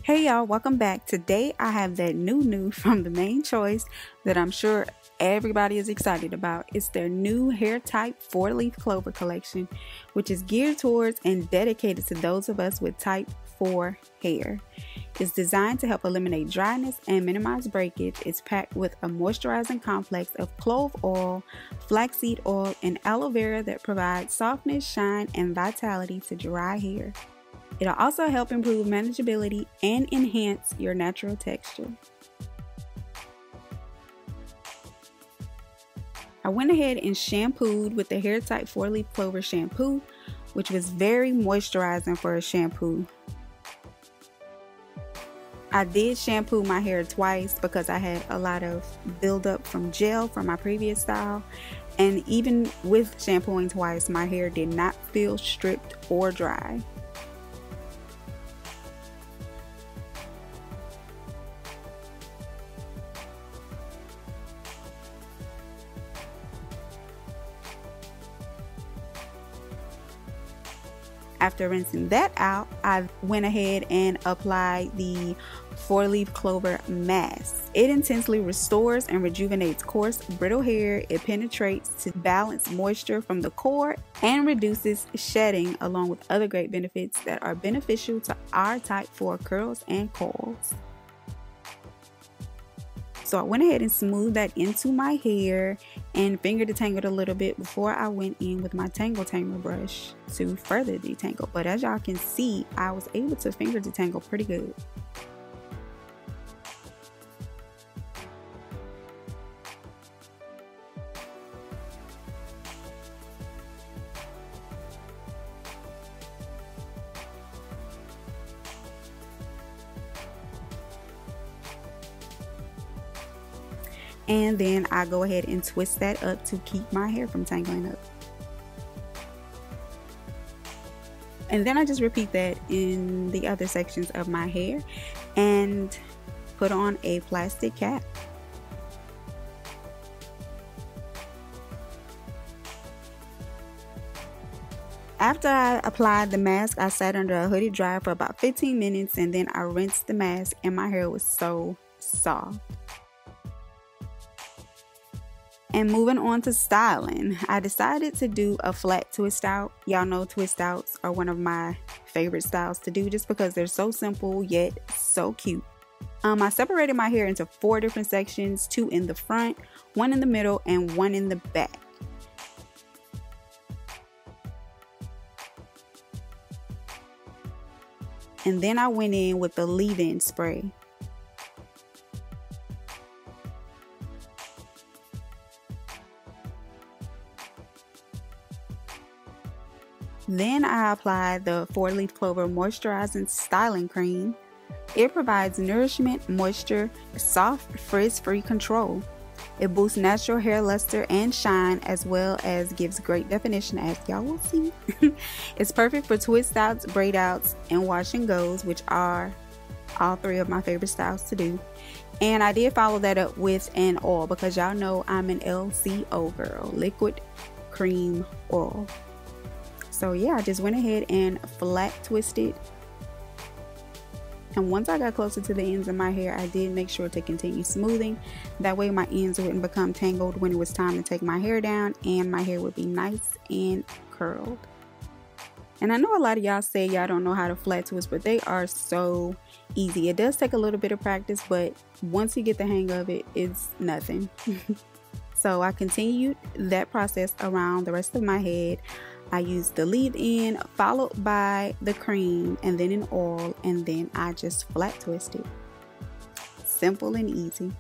Hey y'all, welcome back. Today I have that new from the main choice that I'm sure everybody is excited about. It's their new hair type 4-leaf clover collection, which is geared towards and dedicated to those of us with type 4 hair. It's designed to help eliminate dryness and minimize breakage. It's packed with a moisturizing complex of clove oil, flaxseed oil, and aloe vera that provides softness, shine, and vitality to dry hair. It'll also help improve manageability and enhance your natural texture. I went ahead and shampooed with the Hair Type 4-Leaf Clover shampoo, which was very moisturizing for a shampoo. I did shampoo my hair twice because I had a lot of buildup from gel from my previous style. And even with shampooing twice, my hair did not feel stripped or dry. After rinsing that out, I went ahead and applied the 4-leaf clover mask. It intensely restores and rejuvenates coarse, brittle hair. It penetrates to balance moisture from the core and reduces shedding, along with other great benefits that are beneficial to our type 4 curls and coils. So I went ahead and smoothed that into my hair and finger detangled a little bit before I went in with my Tangle Tamer brush to further detangle. But as y'all can see, I was able to finger detangle pretty good. And then I go ahead and twist that up to keep my hair from tangling up. And then I just repeat that in the other sections of my hair and put on a plastic cap. After I applied the mask, I sat under a hooded dryer for about 15 minutes and then I rinsed the mask and my hair was so soft. And moving on to styling, I decided to do a flat twist out. Y'all know twist outs are one of my favorite styles to do just because they're so simple yet so cute. I separated my hair into 4 different sections, 2 in the front, 1 in the middle, and 1 in the back. And then I went in with the leave-in spray. Then I applied the 4-leaf clover moisturizing styling cream. It provides nourishment, moisture, soft, frizz-free control. It boosts natural hair luster and shine, as well as gives great definition, as y'all will see. It's perfect for twist outs, braid outs, and wash and goes, which are all 3 of my favorite styles to do. And I did follow that up with an oil because y'all know I'm an LCO girl, liquid cream oil. So yeah, I just went ahead and flat twisted. And once I got closer to the ends of my hair, I did make sure to continue smoothing. That way my ends wouldn't become tangled when it was time to take my hair down and my hair would be nice and curled. And I know a lot of y'all say y'all don't know how to flat twist, but they are so easy. It does take a little bit of practice, but once you get the hang of it, it's nothing. So I continued that process around the rest of my head. I used the leave-in followed by the cream and then an oil, and then I just flat twisted. Simple and easy.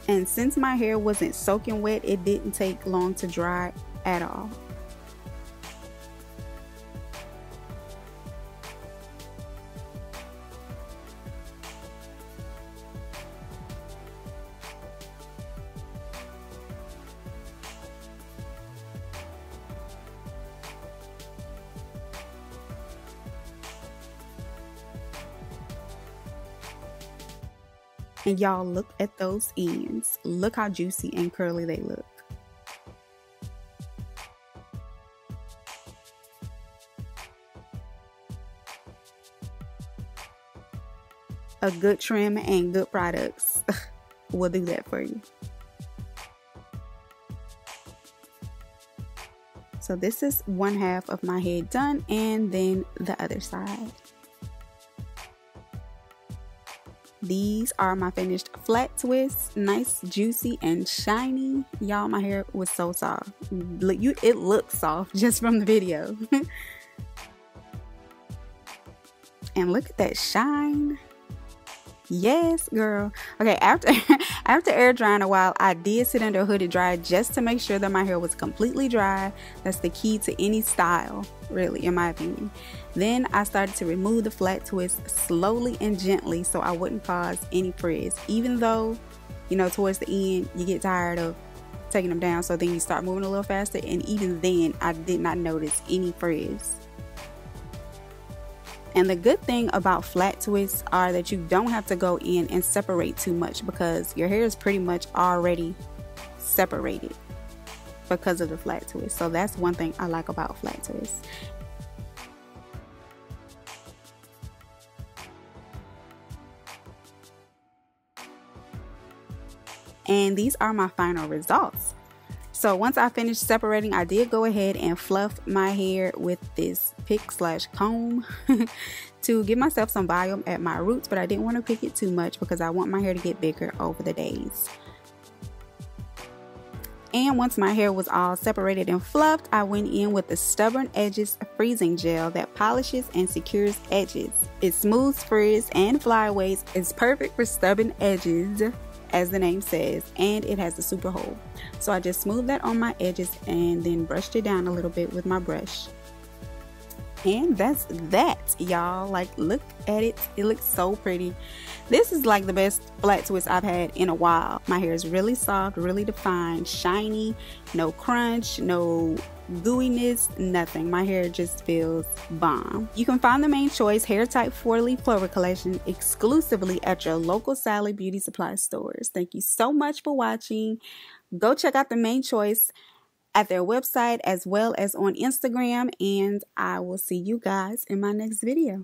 And since my hair wasn't soaking wet, it didn't take long to dry at all. And y'all, look at those ends. Look how juicy and curly they look. A good trim and good products will do that for you. So this is one half of my head done, and then the other side. These are my finished flat twists. Nice, juicy, and shiny. Y'all, my hair was so soft. It looks soft just from the video. And look at that shine. Yes, girl. Okay, after air drying a while, I did sit under a hooded dryer just to make sure that my hair was completely dry. That's the key to any style, really, in my opinion. Then I started to remove the flat twist slowly and gently so I wouldn't cause any frizz. Even though, you know, towards the end, you get tired of taking them down, so then you start moving a little faster, and even then, I did not notice any frizz. And the good thing about flat twists are that you don't have to go in and separate too much, because your hair is pretty much already separated because of the flat twist. So that's one thing I like about flat twists. And these are my final results. So once I finished separating, I did go ahead and fluff my hair with this pick/comb to give myself some volume at my roots, but I didn't want to pick it too much because I want my hair to get bigger over the days. And once my hair was all separated and fluffed, I went in with the Stubborn Edges freezing gel that polishes and secures edges. It smooths frizz and flyaways. It's perfect for stubborn edges, as the name says, and it has a super hold. So I just smoothed that on my edges and then brushed it down a little bit with my brush. And that's that, y'all. Like, look at it. It looks so pretty. This is like the best flat twist I've had in a while. My hair is really soft, really defined, shiny, no crunch, no gooiness, nothing. My hair just feels bomb. You can find the Main Choice Hair Type 4 Leaf Clover Collection exclusively at your local Sally Beauty Supply stores. Thank you so much for watching. Go check out the Main Choice at their website as well as on Instagram, and I will see you guys in my next video.